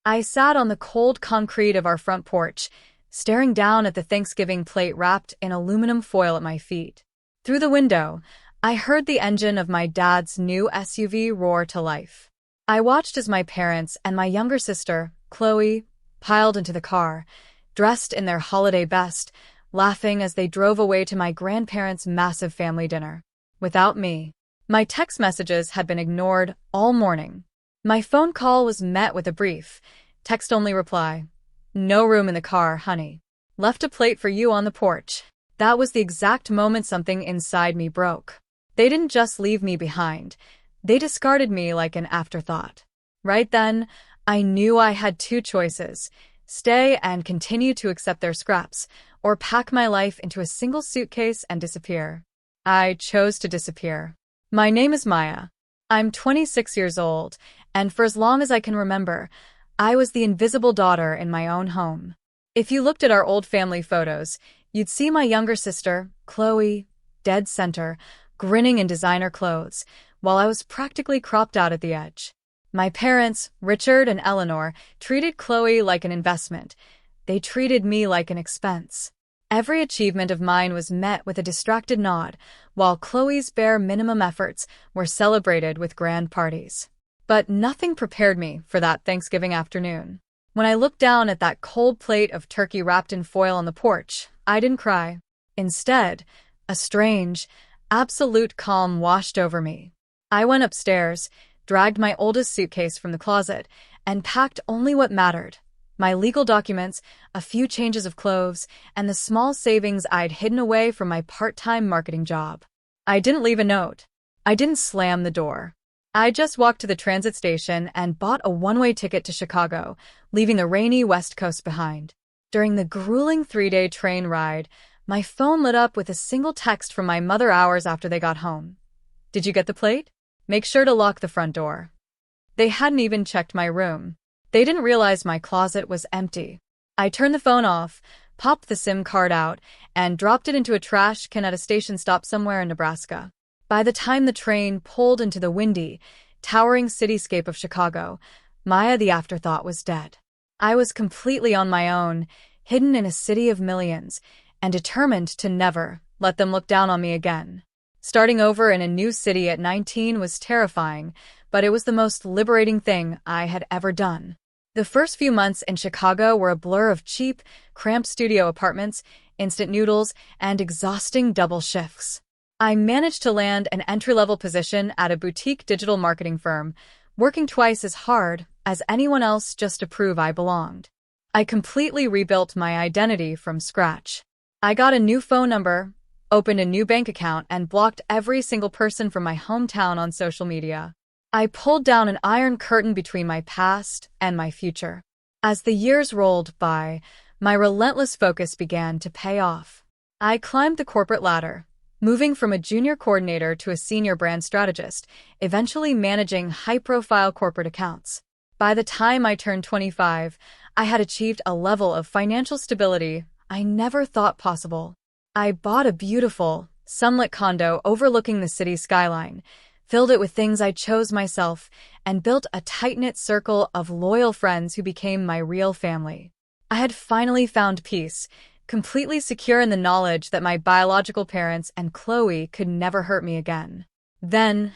I sat on the cold concrete of our front porch, staring down at the Thanksgiving plate wrapped in aluminum foil at my feet. Through the window, I heard the engine of my dad's new SUV roar to life. I watched as my parents and my younger sister, Chloe, piled into the car, dressed in their holiday best, laughing as they drove away to my grandparents' massive family dinner. Without me, my text messages had been ignored all morning. My phone call was met with a brief, text-only reply. No room in the car, honey. Left a plate for you on the porch. That was the exact moment something inside me broke. They didn't just leave me behind. They discarded me like an afterthought. Right then, I knew I had two choices: stay and continue to accept their scraps, or pack my life into a single suitcase and disappear. I chose to disappear. My name is Maya. I'm 26 years old, and for as long as I can remember, I was the invisible daughter in my own home. If you looked at our old family photos, you'd see my younger sister, Chloe, dead center, grinning in designer clothes, while I was practically cropped out at the edge. My parents, Richard and Eleanor, treated Chloe like an investment. They treated me like an expense. Every achievement of mine was met with a distracted nod, while Chloe's bare minimum efforts were celebrated with grand parties. But nothing prepared me for that Thanksgiving afternoon. When I looked down at that cold plate of turkey wrapped in foil on the porch, I didn't cry. Instead, a strange, absolute calm washed over me. I went upstairs, dragged my oldest suitcase from the closet, and packed only what mattered: my legal documents, a few changes of clothes, and the small savings I'd hidden away from my part-time marketing job. I didn't leave a note. I didn't slam the door. I just walked to the transit station and bought a one-way ticket to Chicago, leaving the rainy West Coast behind. During the grueling 3-day train ride, my phone lit up with a single text from my mother hours after they got home. Did you get the plate? Make sure to lock the front door. They hadn't even checked my room. They didn't realize my closet was empty. I turned the phone off, popped the SIM card out, and dropped it into a trash can at a station stop somewhere in Nebraska. By the time the train pulled into the windy, towering cityscape of Chicago, Maya the afterthought was dead. I was completely on my own, hidden in a city of millions, and determined to never let them look down on me again. Starting over in a new city at 19 was terrifying, but it was the most liberating thing I had ever done. The first few months in Chicago were a blur of cheap, cramped studio apartments, instant noodles, and exhausting double shifts. I managed to land an entry-level position at a boutique digital marketing firm, working twice as hard as anyone else just to prove I belonged. I completely rebuilt my identity from scratch. I got a new phone number, opened a new bank account, and blocked every single person from my hometown on social media. I pulled down an iron curtain between my past and my future. As the years rolled by, my relentless focus began to pay off. I climbed the corporate ladder, moving from a junior coordinator to a senior brand strategist, eventually managing high-profile corporate accounts. By the time I turned 25, I had achieved a level of financial stability I never thought possible. I bought a beautiful, sunlit condo overlooking the city skyline, filled it with things I chose myself, and built a tight-knit circle of loyal friends who became my real family. I had finally found peace, completely secure in the knowledge that my biological parents and Chloe could never hurt me again. Then,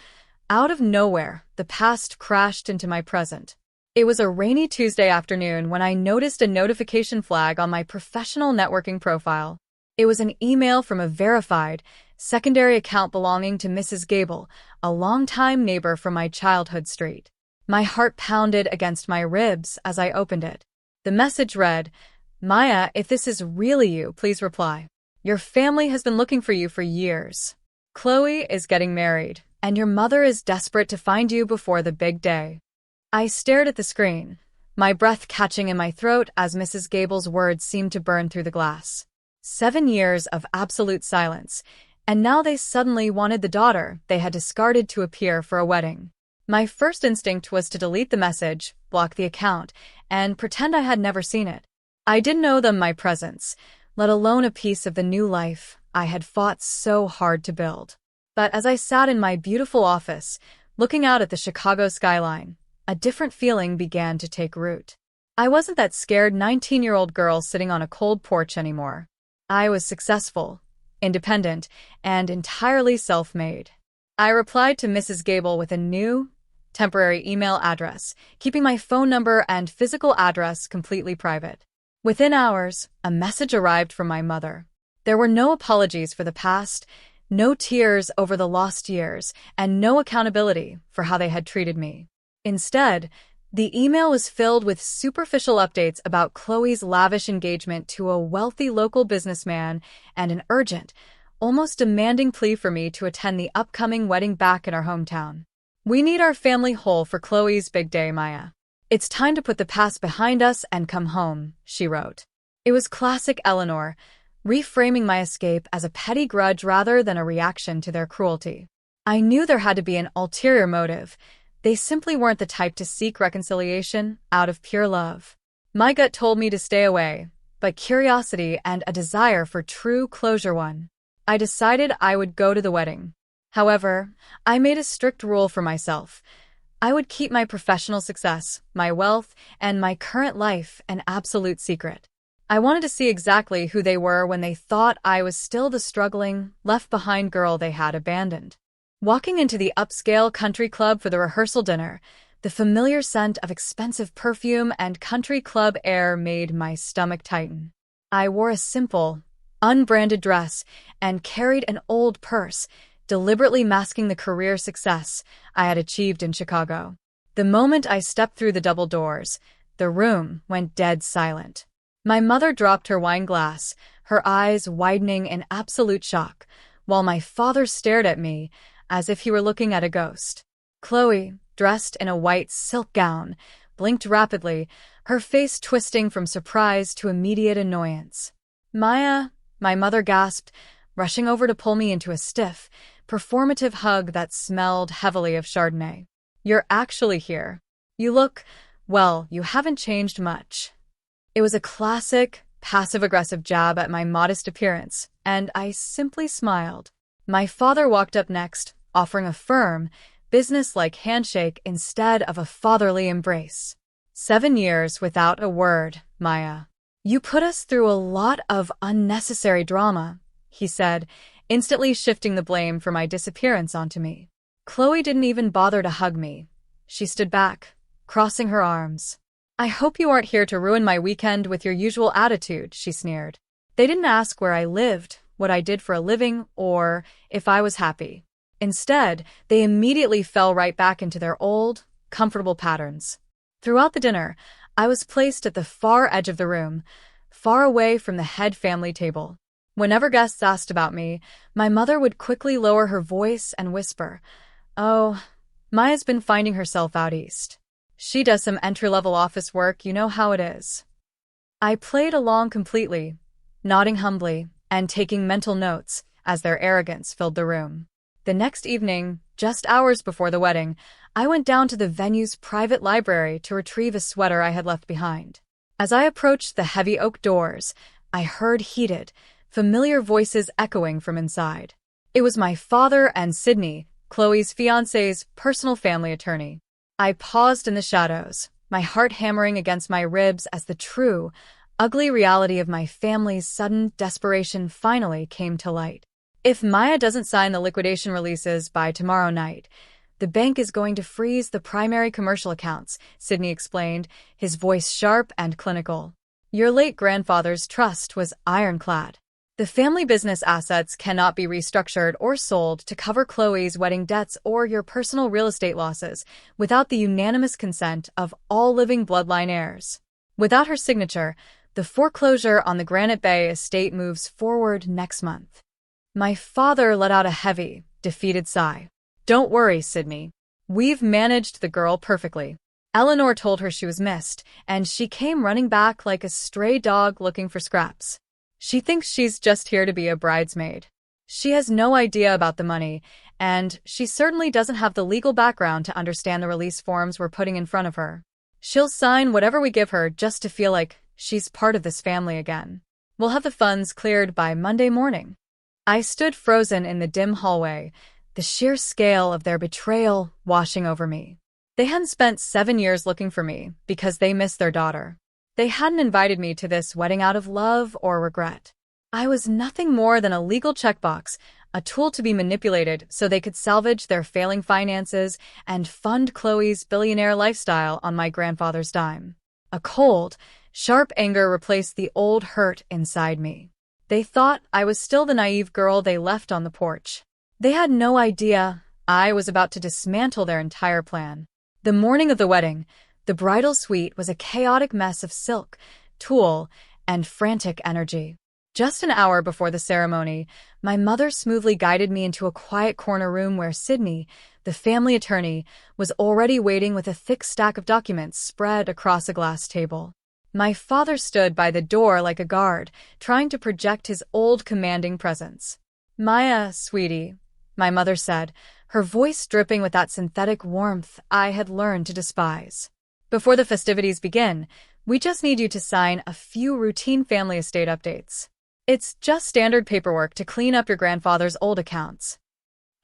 out of nowhere, the past crashed into my present. It was a rainy Tuesday afternoon when I noticed a notification flag on my professional networking profile. It was an email from a verified, secondary account belonging to Mrs. Gable, a longtime neighbor from my childhood street. My heart pounded against my ribs as I opened it. The message read, "Maya, if this is really you, please reply. Your family has been looking for you for years. Chloe is getting married, and your mother is desperate to find you before the big day." I stared at the screen, my breath catching in my throat as Mrs. Gable's words seemed to burn through the glass. 7 years of absolute silence, and now they suddenly wanted the daughter they had discarded to appear for a wedding. My first instinct was to delete the message, block the account, and pretend I had never seen it. I didn't owe them my presence, let alone a piece of the new life I had fought so hard to build. But as I sat in my beautiful office, looking out at the Chicago skyline, a different feeling began to take root. I wasn't that scared 19-year-old girl sitting on a cold porch anymore. I was successful, independent, and entirely self-made. I replied to Mrs. Gable with a new, temporary email address, keeping my phone number and physical address completely private. Within hours, a message arrived from my mother. There were no apologies for the past, no tears over the lost years, and no accountability for how they had treated me. Instead, the email was filled with superficial updates about Chloe's lavish engagement to a wealthy local businessman and an urgent, almost demanding plea for me to attend the upcoming wedding back in our hometown. "We need our family whole for Chloe's big day, Maya. It's time to put the past behind us and come home," she wrote. It was classic Eleanor, reframing my escape as a petty grudge rather than a reaction to their cruelty. I knew there had to be an ulterior motive. They simply weren't the type to seek reconciliation out of pure love. My gut told me to stay away, but curiosity and a desire for true closure won. I decided I would go to the wedding. However, I made a strict rule for myself. I would keep my professional success, my wealth, and my current life an absolute secret. I wanted to see exactly who they were when they thought I was still the struggling, left-behind girl they had abandoned. Walking into the upscale country club for the rehearsal dinner, the familiar scent of expensive perfume and country club air made my stomach tighten. I wore a simple, unbranded dress and carried an old purse, deliberately masking the career success I had achieved in Chicago. The moment I stepped through the double doors, the room went dead silent. My mother dropped her wine glass, her eyes widening in absolute shock, while my father stared at me as if he were looking at a ghost. Chloe, dressed in a white silk gown, blinked rapidly, her face twisting from surprise to immediate annoyance. "Maya," my mother gasped, rushing over to pull me into a stiff, performative hug that smelled heavily of Chardonnay. "You're actually here. You look, well, you haven't changed much." It was a classic, passive-aggressive jab at my modest appearance, and I simply smiled. My father walked up next, offering a firm, business-like handshake instead of a fatherly embrace. 7 years without a word, Maya. You put us through a lot of unnecessary drama, he said, instantly shifting the blame for my disappearance onto me. Chloe didn't even bother to hug me. She stood back, crossing her arms. I hope you aren't here to ruin my weekend with your usual attitude, she sneered. They didn't ask where I lived, what I did for a living, or if I was happy. Instead, they immediately fell right back into their old, comfortable patterns. Throughout the dinner, I was placed at the far edge of the room, far away from the head family table. Whenever guests asked about me, my mother would quickly lower her voice and whisper, "Oh, Maya's been finding herself out east. She does some entry-level office work, you know how it is." I played along completely, nodding humbly and taking mental notes as their arrogance filled the room. The next evening, just hours before the wedding, I went down to the venue's private library to retrieve a sweater I had left behind. As I approached the heavy oak doors, I heard heated, familiar voices echoing from inside. It was my father and Sydney, Chloe's fiancé's personal family attorney. I paused in the shadows, my heart hammering against my ribs as the true, ugly reality of my family's sudden desperation finally came to light. If Maya doesn't sign the liquidation releases by tomorrow night, the bank is going to freeze the primary commercial accounts, Sydney explained, his voice sharp and clinical. Your late grandfather's trust was ironclad. The family business assets cannot be restructured or sold to cover Chloe's wedding debts or your personal real estate losses without the unanimous consent of all living bloodline heirs. Without her signature, the foreclosure on the Granite Bay estate moves forward next month. My father let out a heavy, defeated sigh. Don't worry, Sydney. We've managed the girl perfectly. Eleanor told her she was missed, and she came running back like a stray dog looking for scraps. She thinks she's just here to be a bridesmaid. She has no idea about the money, and she certainly doesn't have the legal background to understand the release forms we're putting in front of her. She'll sign whatever we give her just to feel like she's part of this family again. We'll have the funds cleared by Monday morning. I stood frozen in the dim hallway, the sheer scale of their betrayal washing over me. They hadn't spent 7 years looking for me because they missed their daughter. They hadn't invited me to this wedding out of love or regret. I was nothing more than a legal checkbox, a tool to be manipulated so they could salvage their failing finances and fund Chloe's billionaire lifestyle on my grandfather's dime. A cold, sharp anger replaced the old hurt inside me. They thought I was still the naive girl they left on the porch. They had no idea I was about to dismantle their entire plan. The morning of the wedding, the bridal suite was a chaotic mess of silk, tulle, and frantic energy. Just an hour before the ceremony, my mother smoothly guided me into a quiet corner room where Sydney, the family attorney, was already waiting with a thick stack of documents spread across a glass table. My father stood by the door like a guard, trying to project his old commanding presence. "Maya, sweetie," my mother said, her voice dripping with that synthetic warmth I had learned to despise. "Before the festivities begin, we just need you to sign a few routine family estate updates. It's just standard paperwork to clean up your grandfather's old accounts."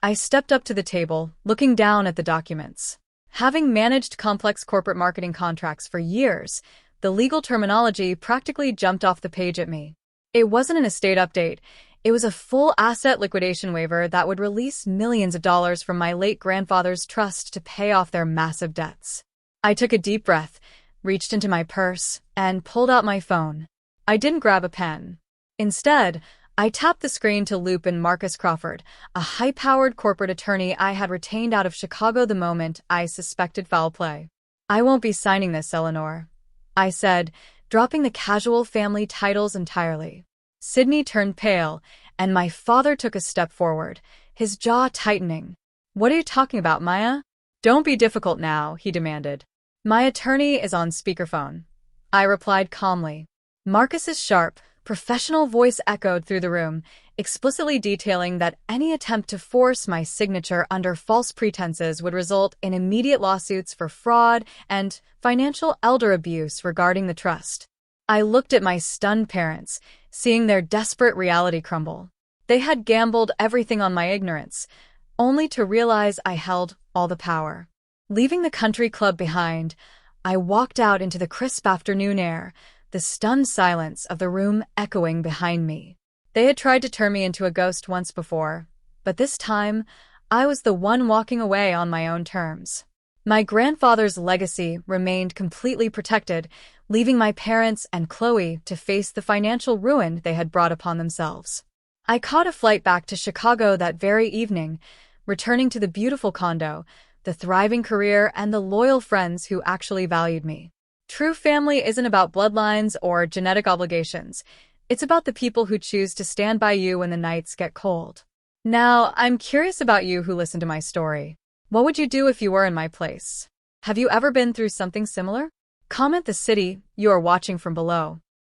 I stepped up to the table, looking down at the documents. Having managed complex corporate marketing contracts for years, the legal terminology practically jumped off the page at me. It wasn't an estate update. It was a full asset liquidation waiver that would release millions of dollars from my late grandfather's trust to pay off their massive debts. I took a deep breath, reached into my purse, and pulled out my phone. I didn't grab a pen. Instead, I tapped the screen to loop in Marcus Crawford, a high-powered corporate attorney I had retained out of Chicago the moment I suspected foul play. "I won't be signing this, Eleanor," I said, dropping the casual family titles entirely. Sydney turned pale, and my father took a step forward, his jaw tightening. "What are you talking about, Maya?" "Don't be difficult now," he demanded. "My attorney is on speakerphone," I replied calmly. Marcus's sharp, professional voice echoed through the room, explicitly detailing that any attempt to force my signature under false pretenses would result in immediate lawsuits for fraud and financial elder abuse regarding the trust. I looked at my stunned parents, seeing their desperate reality crumble. They had gambled everything on my ignorance, only to realize I held all the power. Leaving the country club behind, I walked out into the crisp afternoon air, the stunned silence of the room echoing behind me. They had tried to turn me into a ghost once before, but this time, I was the one walking away on my own terms. My grandfather's legacy remained completely protected, leaving my parents and Chloe to face the financial ruin they had brought upon themselves. I caught a flight back to Chicago that very evening, returning to the beautiful condo, the thriving career, and the loyal friends who actually valued me. True family isn't about bloodlines or genetic obligations. It's about the people who choose to stand by you when the nights get cold. Now, I'm curious about you who listened to my story. What would you do if you were in my place? Have you ever been through something similar? Comment the city you are watching from below.